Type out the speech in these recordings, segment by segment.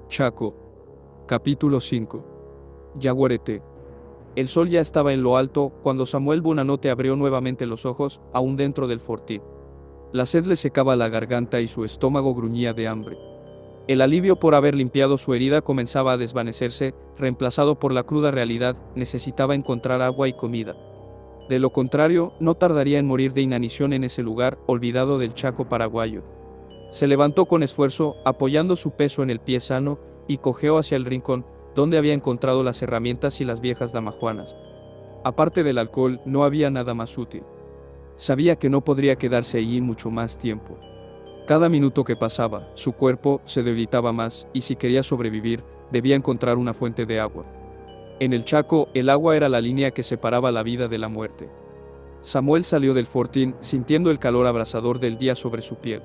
Chaco. Capítulo 5. Yaguareté. El sol ya estaba en lo alto cuando Samuel Buonanotte abrió nuevamente los ojos, aún dentro del fortín. La sed le secaba la garganta y su estómago gruñía de hambre. El alivio por haber limpiado su herida comenzaba a desvanecerse, reemplazado por la cruda realidad: necesitaba encontrar agua y comida. De lo contrario, no tardaría en morir de inanición en ese lugar olvidado del Chaco paraguayo. Se levantó con esfuerzo, apoyando su peso en el pie sano, y cojeó hacia el rincón, donde había encontrado las herramientas y las viejas damajuanas. Aparte del alcohol, no había nada más útil. Sabía que no podría quedarse allí mucho más tiempo. Cada minuto que pasaba, su cuerpo se debilitaba más, y si quería sobrevivir, debía encontrar una fuente de agua. En el Chaco, el agua era la línea que separaba la vida de la muerte. Samuel salió del fortín, sintiendo el calor abrasador del día sobre su piel.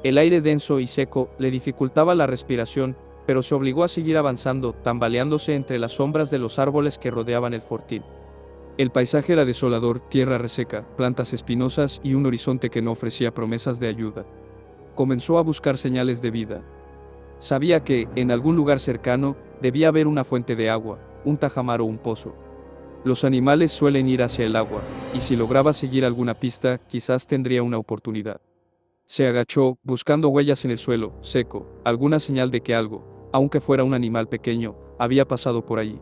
El aire denso y seco le dificultaba la respiración, pero se obligó a seguir avanzando, tambaleándose entre las sombras de los árboles que rodeaban el fortín. El paisaje era desolador: tierra reseca, plantas espinosas y un horizonte que no ofrecía promesas de ayuda. Comenzó a buscar señales de vida. Sabía que, en algún lugar cercano, debía haber una fuente de agua, un tajamar o un pozo. Los animales suelen ir hacia el agua, y si lograba seguir alguna pista, quizás tendría una oportunidad. Se agachó, buscando huellas en el suelo seco, alguna señal de que algo, aunque fuera un animal pequeño, había pasado por allí.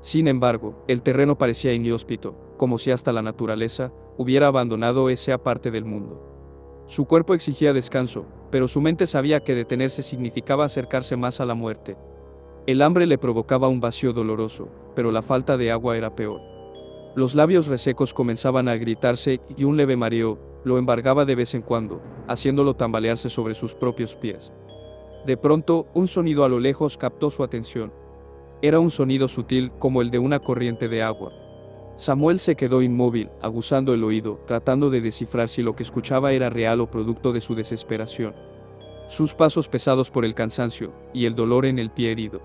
Sin embargo, el terreno parecía inhóspito, como si hasta la naturaleza hubiera abandonado esa parte del mundo. Su cuerpo exigía descanso, pero su mente sabía que detenerse significaba acercarse más a la muerte. El hambre le provocaba un vacío doloroso, pero la falta de agua era peor. Los labios resecos comenzaban a agrietarse y un leve mareo lo embargaba de vez en cuando, haciéndolo tambalearse sobre sus propios pies. De pronto, un sonido a lo lejos captó su atención. Era un sonido sutil, como el de una corriente de agua. Samuel se quedó inmóvil, aguzando el oído, tratando de descifrar si lo que escuchaba era real o producto de su desesperación. Sus pasos pesados por el cansancio y el dolor en el pie herido.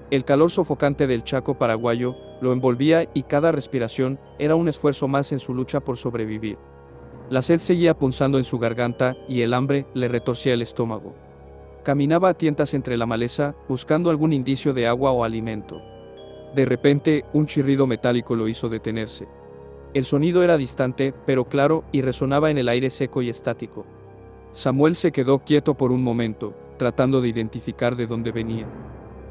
El calor sofocante del Chaco paraguayo lo envolvía y cada respiración era un esfuerzo más en su lucha por sobrevivir. La sed seguía punzando en su garganta y el hambre le retorcía el estómago. Caminaba a tientas entre la maleza, buscando algún indicio de agua o alimento. De repente, un chirrido metálico lo hizo detenerse. El sonido era distante, pero claro, y resonaba en el aire seco y estático. Samuel se quedó quieto por un momento, tratando de identificar de dónde venía.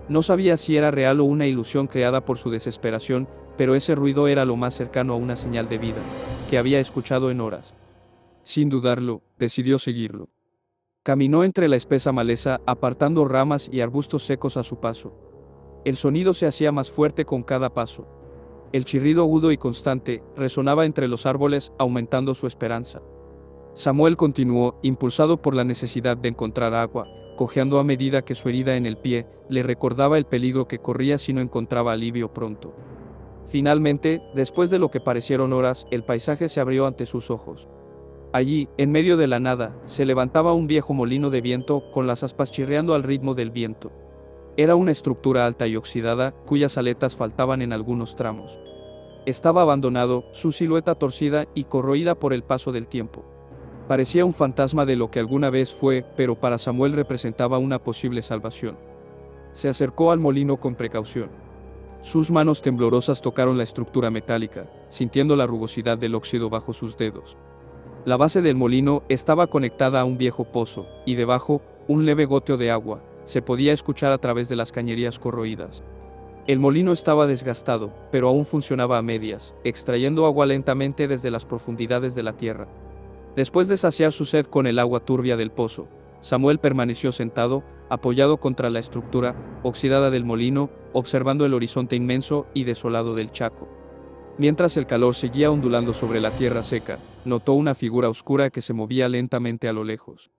No sabía si era real o una ilusión creada por su desesperación, pero ese ruido era lo más cercano a una señal de vida que había escuchado en horas. Sin dudarlo, decidió seguirlo. Caminó entre la espesa maleza, apartando ramas y arbustos secos a su paso. El sonido se hacía más fuerte con cada paso. El chirrido agudo y constante resonaba entre los árboles, aumentando su esperanza. Samuel continuó, impulsado por la necesidad de encontrar agua, cojeando a medida que su herida en el pie le recordaba el peligro que corría si no encontraba alivio pronto. Finalmente, después de lo que parecieron horas, el paisaje se abrió ante sus ojos. Allí, en medio de la nada, se levantaba un viejo molino de viento, con las aspas chirriando al ritmo del viento. Era una estructura alta y oxidada, cuyas aletas faltaban en algunos tramos. Estaba abandonado, su silueta torcida y corroída por el paso del tiempo. Parecía un fantasma de lo que alguna vez fue, pero para Samuel representaba una posible salvación. Se acercó al molino con precaución. Sus manos temblorosas tocaron la estructura metálica, sintiendo la rugosidad del óxido bajo sus dedos. La base del molino estaba conectada a un viejo pozo, y debajo, un leve goteo de agua se podía escuchar a través de las cañerías corroídas. El molino estaba desgastado, pero aún funcionaba a medias, extrayendo agua lentamente desde las profundidades de la tierra. Después de saciar su sed con el agua turbia del pozo, Samuel permaneció sentado, apoyado contra la estructura oxidada del molino, observando el horizonte inmenso y desolado del Chaco. Mientras el calor seguía ondulando sobre la tierra seca, notó una figura oscura que se movía lentamente a lo lejos.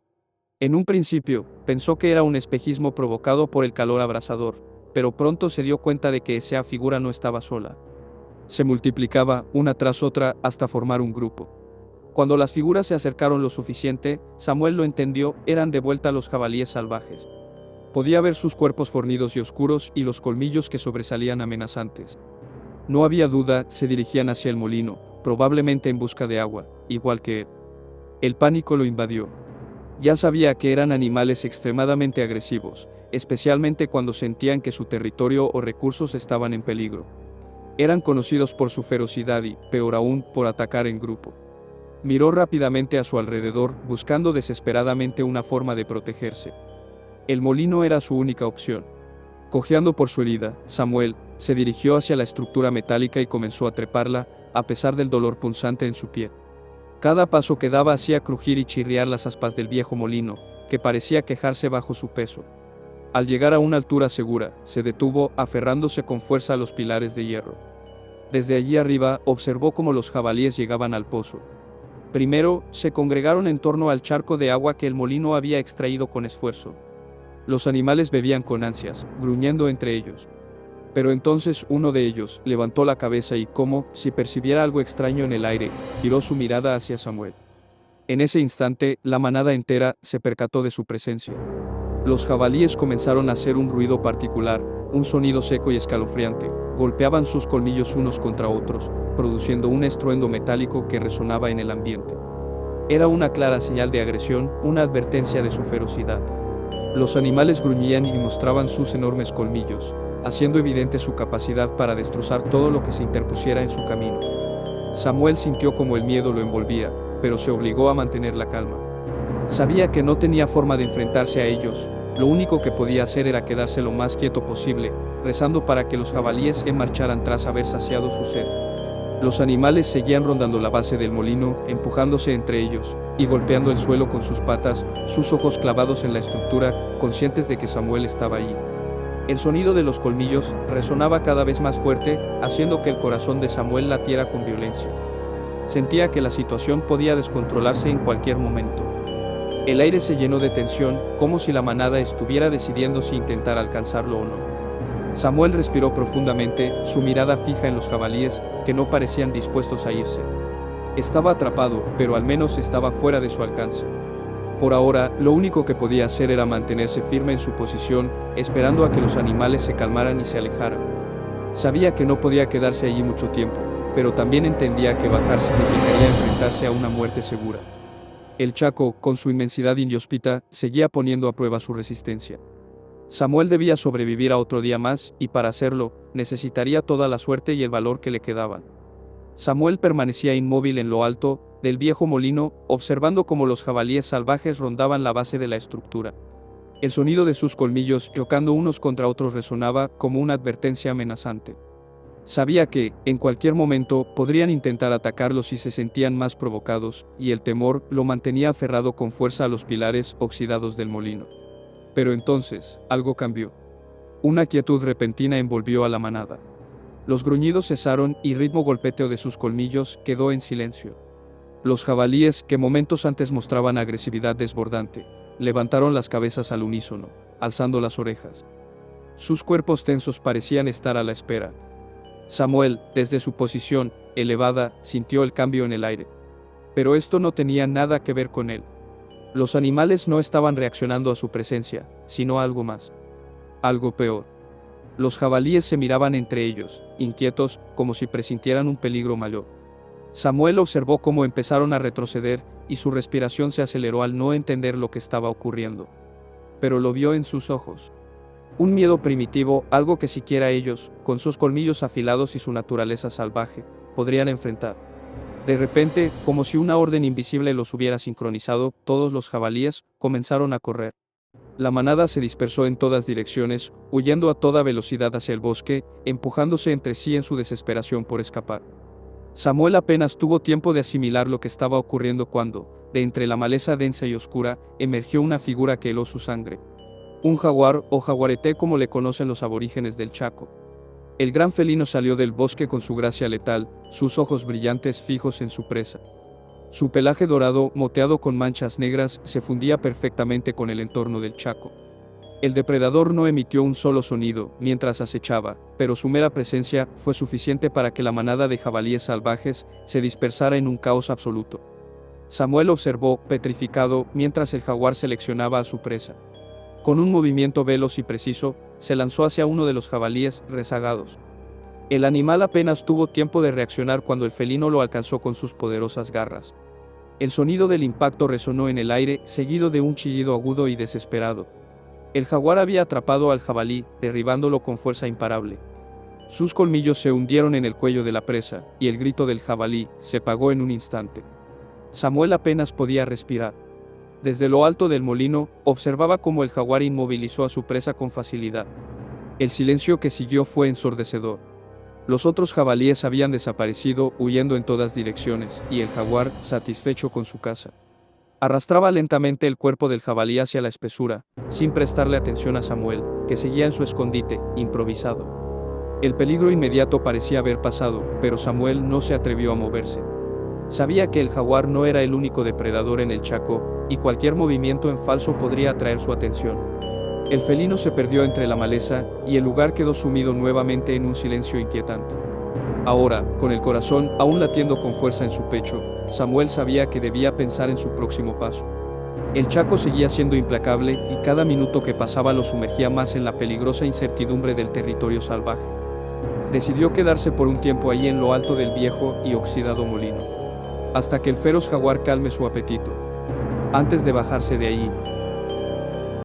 En un principio, pensó que era un espejismo provocado por el calor abrasador, pero pronto se dio cuenta de que esa figura no estaba sola. Se multiplicaba, una tras otra, hasta formar un grupo. Cuando las figuras se acercaron lo suficiente, Samuel lo entendió: eran de vuelta los jabalíes salvajes. Podía ver sus cuerpos fornidos y oscuros y los colmillos que sobresalían amenazantes. No había duda, se dirigían hacia el molino, probablemente en busca de agua, igual que él. El pánico lo invadió. Ya sabía que eran animales extremadamente agresivos, especialmente cuando sentían que su territorio o recursos estaban en peligro. Eran conocidos por su ferocidad y, peor aún, por atacar en grupo. Miró rápidamente a su alrededor, buscando desesperadamente una forma de protegerse. El molino era su única opción. Cojeando por su herida, Samuel se dirigió hacia la estructura metálica y comenzó a treparla, a pesar del dolor punzante en su pie. Cada paso que daba hacía crujir y chirriar las aspas del viejo molino, que parecía quejarse bajo su peso. Al llegar a una altura segura, se detuvo, aferrándose con fuerza a los pilares de hierro. Desde allí arriba, observó cómo los jabalíes llegaban al pozo. Primero, se congregaron en torno al charco de agua que el molino había extraído con esfuerzo. Los animales bebían con ansias, gruñendo entre ellos. Pero entonces uno de ellos levantó la cabeza y, como si percibiera algo extraño en el aire, giró su mirada hacia Samuel. En ese instante, la manada entera se percató de su presencia. Los jabalíes comenzaron a hacer un ruido particular, un sonido seco y escalofriante. Golpeaban sus colmillos unos contra otros, produciendo un estruendo metálico que resonaba en el ambiente. Era una clara señal de agresión, una advertencia de su ferocidad. Los animales gruñían y mostraban sus enormes colmillos, haciendo evidente su capacidad para destrozar todo lo que se interpusiera en su camino. Samuel sintió como el miedo lo envolvía, pero se obligó a mantener la calma. Sabía que no tenía forma de enfrentarse a ellos, lo único que podía hacer era quedarse lo más quieto posible, rezando para que los jabalíes se marcharan tras haber saciado su sed. Los animales seguían rondando la base del molino, empujándose entre ellos, y golpeando el suelo con sus patas, sus ojos clavados en la estructura, conscientes de que Samuel estaba allí. El sonido de los colmillos resonaba cada vez más fuerte, haciendo que el corazón de Samuel latiera con violencia. Sentía que la situación podía descontrolarse en cualquier momento. El aire se llenó de tensión, como si la manada estuviera decidiendo si intentar alcanzarlo o no. Samuel respiró profundamente, su mirada fija en los jabalíes, que no parecían dispuestos a irse. Estaba atrapado, pero al menos estaba fuera de su alcance. Por ahora, lo único que podía hacer era mantenerse firme en su posición, esperando a que los animales se calmaran y se alejaran. Sabía que no podía quedarse allí mucho tiempo, pero también entendía que bajar significaría enfrentarse a una muerte segura. El Chaco, con su inmensidad inhóspita, seguía poniendo a prueba su resistencia. Samuel debía sobrevivir a otro día más, y para hacerlo, necesitaría toda la suerte y el valor que le quedaban. Samuel permanecía inmóvil en lo alto del viejo molino, observando cómo los jabalíes salvajes rondaban la base de la estructura. El sonido de sus colmillos chocando unos contra otros resonaba como una advertencia amenazante. Sabía que, en cualquier momento, podrían intentar atacarlo si se sentían más provocados, y el temor lo mantenía aferrado con fuerza a los pilares oxidados del molino. Pero entonces, algo cambió. Una quietud repentina envolvió a la manada. Los gruñidos cesaron y el ritmo golpeteo de sus colmillos quedó en silencio. Los jabalíes, que momentos antes mostraban agresividad desbordante, levantaron las cabezas al unísono, alzando las orejas. Sus cuerpos tensos parecían estar a la espera. Samuel, desde su posición elevada, sintió el cambio en el aire. Pero esto no tenía nada que ver con él. Los animales no estaban reaccionando a su presencia, sino a algo más. Algo peor. Los jabalíes se miraban entre ellos, inquietos, como si presintieran un peligro mayor. Samuel observó cómo empezaron a retroceder, y su respiración se aceleró al no entender lo que estaba ocurriendo. Pero lo vio en sus ojos. Un miedo primitivo, algo que siquiera ellos, con sus colmillos afilados y su naturaleza salvaje, podrían enfrentar. De repente, como si una orden invisible los hubiera sincronizado, todos los jabalíes comenzaron a correr. La manada se dispersó en todas direcciones, huyendo a toda velocidad hacia el bosque, empujándose entre sí en su desesperación por escapar. Samuel apenas tuvo tiempo de asimilar lo que estaba ocurriendo cuando, de entre la maleza densa y oscura, emergió una figura que heló su sangre. Un jaguar, o jaguarete como le conocen los aborígenes del Chaco. El gran felino salió del bosque con su gracia letal, sus ojos brillantes fijos en su presa. Su pelaje dorado, moteado con manchas negras, se fundía perfectamente con el entorno del Chaco. El depredador no emitió un solo sonido mientras acechaba, pero su mera presencia fue suficiente para que la manada de jabalíes salvajes se dispersara en un caos absoluto. Samuel observó, petrificado, mientras el jaguar seleccionaba a su presa. Con un movimiento veloz y preciso, se lanzó hacia uno de los jabalíes rezagados. El animal apenas tuvo tiempo de reaccionar cuando el felino lo alcanzó con sus poderosas garras. El sonido del impacto resonó en el aire, seguido de un chillido agudo y desesperado. El jaguar había atrapado al jabalí, derribándolo con fuerza imparable. Sus colmillos se hundieron en el cuello de la presa, y el grito del jabalí se apagó en un instante. Samuel apenas podía respirar. Desde lo alto del molino, observaba cómo el jaguar inmovilizó a su presa con facilidad. El silencio que siguió fue ensordecedor. Los otros jabalíes habían desaparecido, huyendo en todas direcciones, y el jaguar, satisfecho con su caza, arrastraba lentamente el cuerpo del jabalí hacia la espesura, sin prestarle atención a Samuel, que seguía en su escondite, improvisado. El peligro inmediato parecía haber pasado, pero Samuel no se atrevió a moverse. Sabía que el jaguar no era el único depredador en el Chaco, y cualquier movimiento en falso podría atraer su atención. El felino se perdió entre la maleza, y el lugar quedó sumido nuevamente en un silencio inquietante. Ahora, con el corazón aún latiendo con fuerza en su pecho, Samuel sabía que debía pensar en su próximo paso. El Chaco seguía siendo implacable, y cada minuto que pasaba lo sumergía más en la peligrosa incertidumbre del territorio salvaje. Decidió quedarse por un tiempo allí en lo alto del viejo y oxidado molino, hasta que el feroz jaguar calme su apetito. Antes de bajarse de allí,